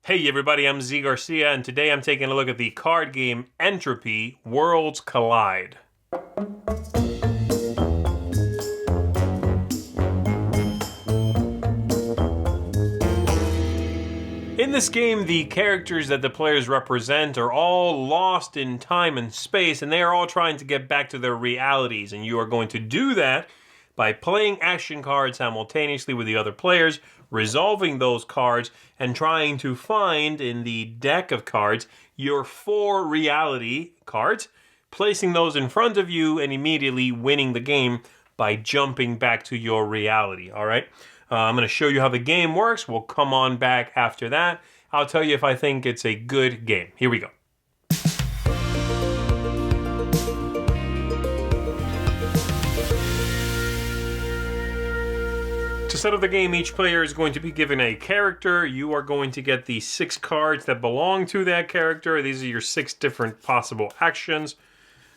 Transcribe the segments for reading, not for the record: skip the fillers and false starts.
Hey everybody, I'm Garcia, and today I'm taking a look at the card game Entropy, Worlds Collide. In this game, the characters that the players represent are all lost in time and space, and they are all trying to get back to their realities, and you are going to do that by playing action cards simultaneously with the other players, resolving those cards, and trying to find in the deck of cards your 4 reality cards, placing those in front of you and immediately winning the game by jumping back to your reality, all right? I'm going to show you how the game works. We'll come on back after that. I'll tell you if I think it's a good game. Here we go. To set up the game, each player is going to be given a character. You are going to get the 6 cards that belong to that character. These are your 6 different possible actions.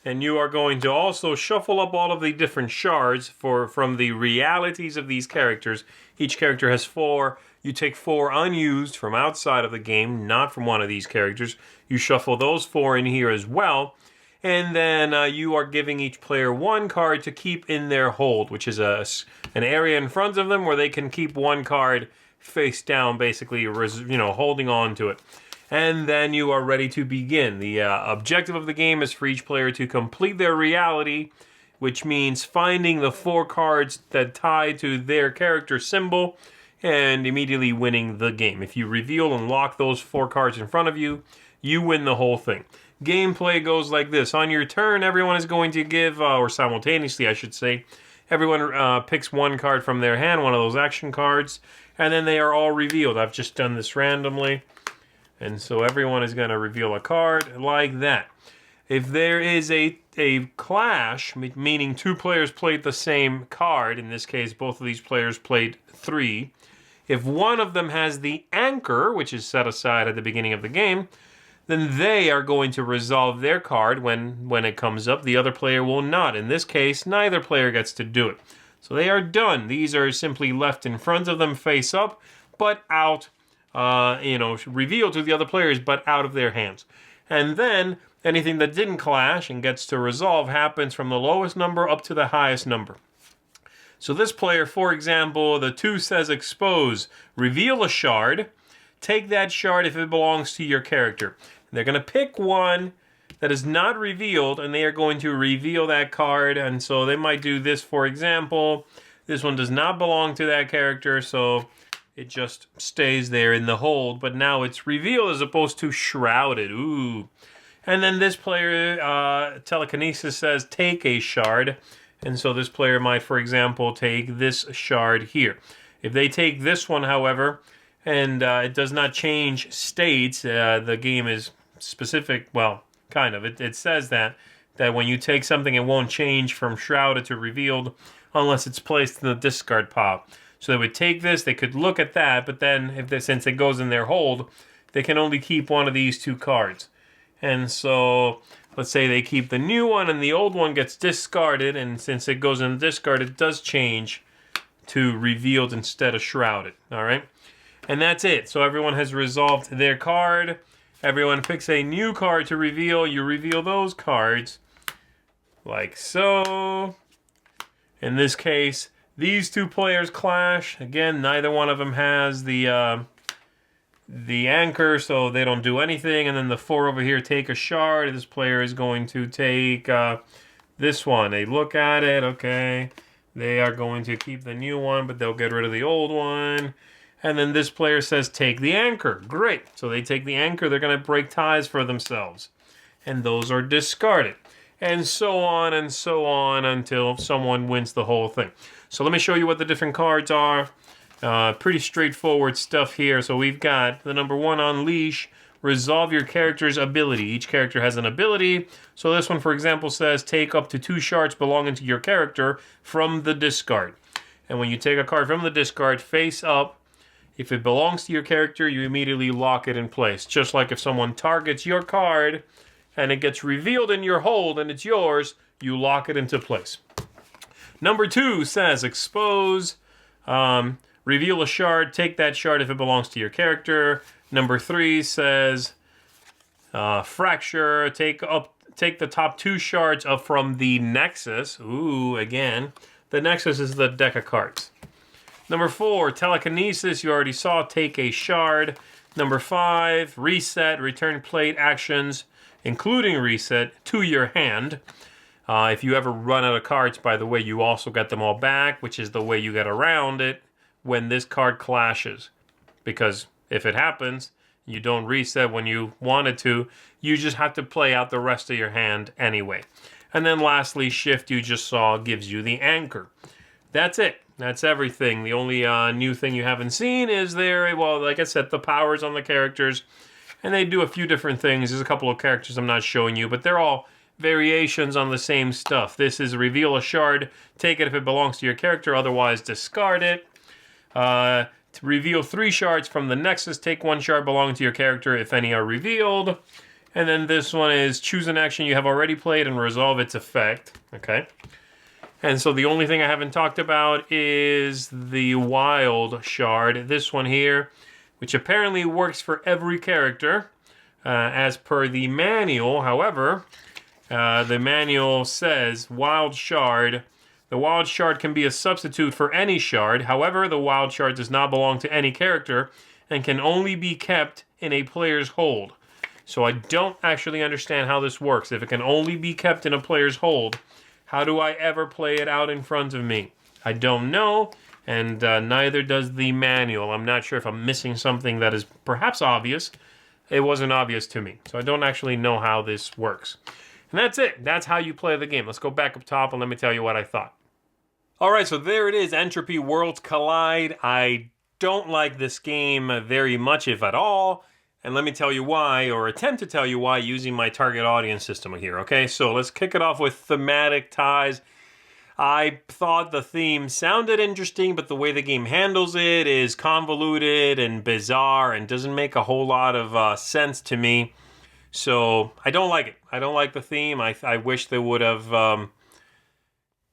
And you are going to also shuffle up all of the different shards from the realities of these characters. Each character has 4. You take 4 unused from outside of the game, not from one of these characters. You shuffle those 4 in here as well. And then you are giving each player 1 card to keep in their hold, which is an area in front of them where they can keep 1 card face down, basically, holding on to it. And then you are ready to begin. The objective of the game is for each player to complete their reality, which means finding the 4 cards that tie to their character symbol and immediately winning the game. If you reveal and lock those 4 cards in front of you, you win the whole thing. Gameplay goes like this. On your turn, everyone is going to give, or simultaneously I should say, everyone picks 1 card from their hand, one of those action cards, and then they are all revealed. I've just done this randomly. And so everyone is going to reveal a card like that. If there is a clash, meaning 2 players played the same card, in this case both of these players played 3, if one of them has the anchor, which is set aside at the beginning of the game, then they are going to resolve their card when it comes up. The other player will not. In this case, neither player gets to do it. So they are done. These are simply left in front of them face up, but out. Revealed to the other players, but out of their hands. And then anything that didn't clash and gets to resolve happens from the lowest number up to the highest number. So this player, for example, the 2 says expose. Reveal a shard. Take that shard if it belongs to your character. They're going to pick 1 that is not revealed, and they are going to reveal that card. And so they might do this, for example. This one does not belong to that character, so it just stays there in the hold, but now it's revealed as opposed to shrouded. Ooh. And then this player, telekinesis, says take a shard. And so this player might, for example, take this shard here. If they take this one, however, and it does not change states, the game is specific, well, kind of. It says that when you take something, it won't change from shrouded to revealed unless it's placed in the discard pile. So they would take this, they could look at that, but then since it goes in their hold, they can only keep one of these 2 cards. And so let's say they keep the new one and the old one gets discarded, and since it goes in the discard, it does change to revealed instead of shrouded. All right? And that's it. So everyone has resolved their card. Everyone picks a new card to reveal. You reveal those cards like so. In this case, these 2 players clash. Again, neither one of them has the anchor, so they don't do anything. And then the 4 over here take a shard. This player is going to take this one. They look at it. Okay. They are going to keep the new one, but they'll get rid of the old one. And then this player says take the anchor. Great. So they take the anchor. They're going to break ties for themselves. And those are discarded. And so on until someone wins the whole thing. So let me show you what the different cards are. Pretty straightforward stuff here. So we've got the number 1, Unleash. Resolve your character's ability. Each character has an ability. So this one, for example, says take up to 2 shards belonging to your character from the discard. And when you take a card from the discard, face up, if it belongs to your character, you immediately lock it in place. Just like if someone targets your card and it gets revealed in your hold and it's yours, you lock it into place. Number 2 says expose. Reveal a shard. Take that shard if it belongs to your character. Number 3 says, Fracture, take the top 2 shards up from the Nexus. Ooh, again, the Nexus is the deck of cards. Number 4, Telekinesis, you already saw, take a shard. Number 5, Reset, return played actions, including Reset, to your hand. If you ever run out of cards, by the way, you also get them all back, which is the way you get around it when this card clashes. Because if it happens, you don't reset when you wanted to, you just have to play out the rest of your hand anyway. And then lastly, Shift, you just saw, gives you the anchor. That's it. That's everything. The only new thing you haven't seen is well, like I said, the powers on the characters. And they do a few different things. There's a couple of characters I'm not showing you, but they're all variations on the same stuff. This is reveal a shard, take it if it belongs to your character, otherwise discard it. To reveal 3 shards from the Nexus, take 1 shard belonging to your character if any are revealed. And then this one is choose an action you have already played and resolve its effect. Okay. And so the only thing I haven't talked about is the wild shard. This one here, which apparently works for every character as per the manual. However, the manual says wild shard. The wild shard can be a substitute for any shard. However, the wild shard does not belong to any character and can only be kept in a player's hold. So I don't actually understand how this works. If it can only be kept in a player's hold, how do I ever play it out in front of me? I don't know, and neither does the manual. I'm not sure if I'm missing something that is perhaps obvious. It wasn't obvious to me, so I don't actually know how this works. And that's it. That's how you play the game. Let's go back up top and let me tell you what I thought. All right, so there it is, Entropy Worlds Collide. I don't like this game very much, if at all. And let me tell you why, or attempt to tell you why, using my target audience system here, okay? So let's kick it off with thematic ties. I thought the theme sounded interesting, but the way the game handles it is convoluted and bizarre and doesn't make a whole lot of sense to me. So I don't like it. I don't like the theme. I wish they would have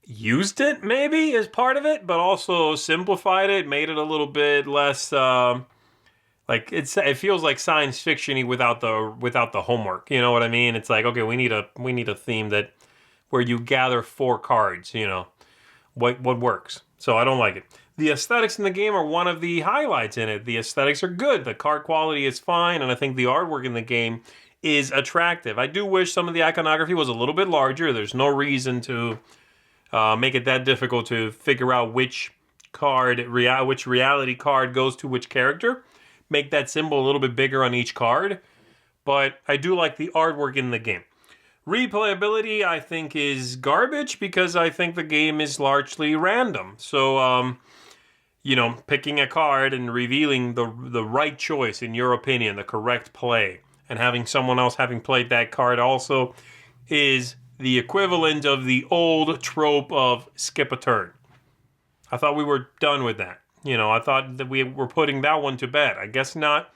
used it, maybe, as part of it, but also simplified it, made it a little bit less... it feels like science fiction-y without the homework. You know what I mean? It's like, okay, we need a theme where you gather 4 cards. You know, what works. So I don't like it. The aesthetics in the game are one of the highlights in it. The aesthetics are good. The card quality is fine, and I think the artwork in the game is attractive. I do wish some of the iconography was a little bit larger. There's no reason to make it that difficult to figure out which reality card goes to which character. Make that symbol a little bit bigger on each card, but I do like the artwork in the game. Replayability, I think, is garbage because I think the game is largely random. So, picking a card and revealing the right choice, in your opinion, the correct play, and having someone else having played that card also is the equivalent of the old trope of skip a turn. I thought we were done with that. I thought that we were putting that one to bed. I guess not.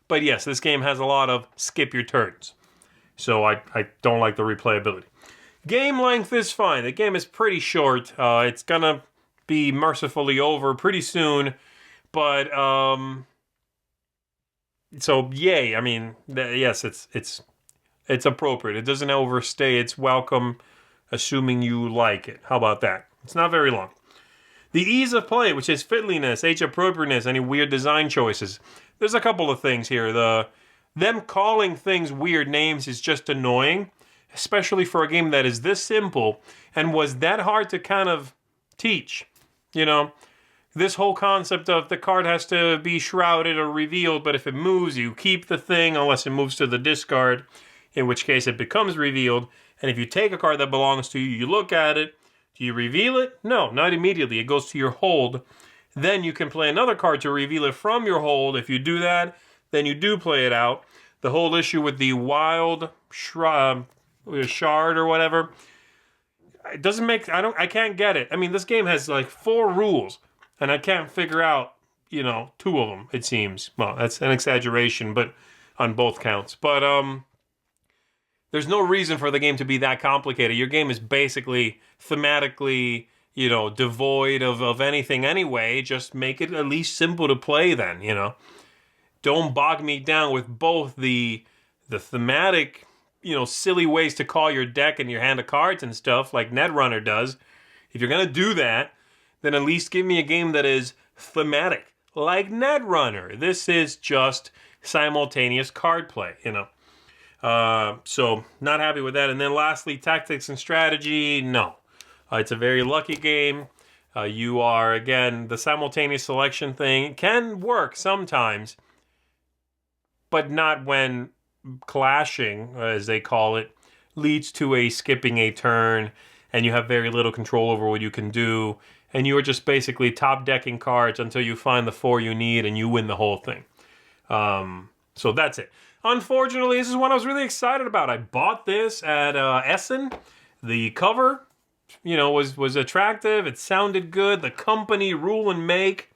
But yes, this game has a lot of skip your turns. So I don't like the replayability. Game length is fine. The game is pretty short. It's going to be mercifully over pretty soon. But, so yay. I mean, yes, it's appropriate. It doesn't overstay its welcome, assuming you like it. How about that? It's not very long. The ease of play, which is fiddliness, age-appropriateness, any weird design choices. There's a couple of things here. Them calling things weird names is just annoying, especially for a game that is this simple and was that hard to kind of teach. This whole concept of the card has to be shrouded or revealed, but if it moves, you keep the thing unless it moves to the discard, in which case it becomes revealed. And if you take a card that belongs to you, you look at it. Do you reveal it? No, not immediately. It goes to your hold. Then you can play another card to reveal it from your hold. If you do that, then you do play it out. The whole issue with the wild shard or whatever, it doesn't make... I can't get it. I mean, this game has like 4 rules, and I can't figure out, 2 of them, it seems. Well, that's an exaggeration, but on both counts. But, there's no reason for the game to be that complicated. Your game is basically thematically, devoid of anything anyway. Just make it at least simple to play then, don't bog me down with both the thematic, silly ways to call your deck and your hand of cards and stuff like Netrunner does. If you're going to do that, then at least give me a game that is thematic, like Netrunner. This is just simultaneous card play, So not happy with that. And then lastly, tactics and strategy, no. It's a very lucky game. You are, again, the simultaneous selection thing can work sometimes, but not when clashing, as they call it, leads to a skipping a turn, and you have very little control over what you can do, and you are just basically top decking cards until you find the 4 you need, and you win the whole thing. So that's it. Unfortunately, this is one I was really excited about. I bought this at Essen. The cover, was attractive. It sounded good. The company, Rule and Make,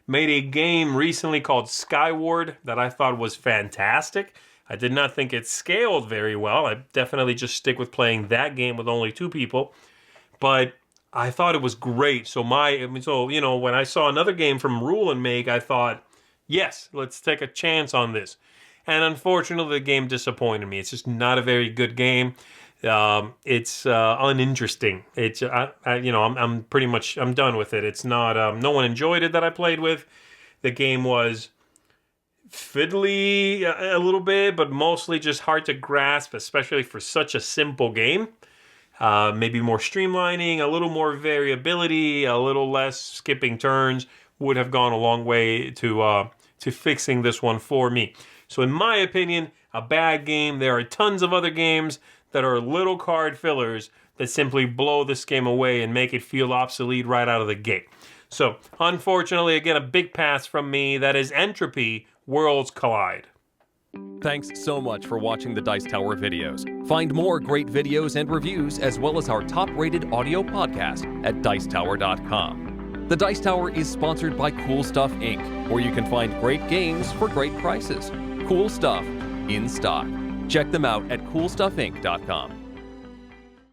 made a game recently called Skyward that I thought was fantastic. I did not think it scaled very well. I definitely just stick with playing that game with only 2 people. But I thought it was great. So when I saw another game from Rule and Make, I thought, yes, let's take a chance on this. And unfortunately, the game disappointed me. It's just not a very good game. It's uninteresting. It's I'm done with it. It's not. No one enjoyed it that I played with. The game was fiddly a little bit, but mostly just hard to grasp, especially for such a simple game. Maybe more streamlining, a little more variability, a little less skipping turns would have gone a long way to fixing this one for me. So in my opinion, a bad game. There are tons of other games that are little card fillers that simply blow this game away and make it feel obsolete right out of the gate. So unfortunately, again, a big pass from me. That is Entropy, Worlds Collide. Thanks so much for watching the Dice Tower videos. Find more great videos and reviews, as well as our top-rated audio podcast at Dicetower.com. The Dice Tower is sponsored by Cool Stuff Inc., where you can find great games for great prices. Cool stuff in stock. Check them out at CoolStuffInc.com.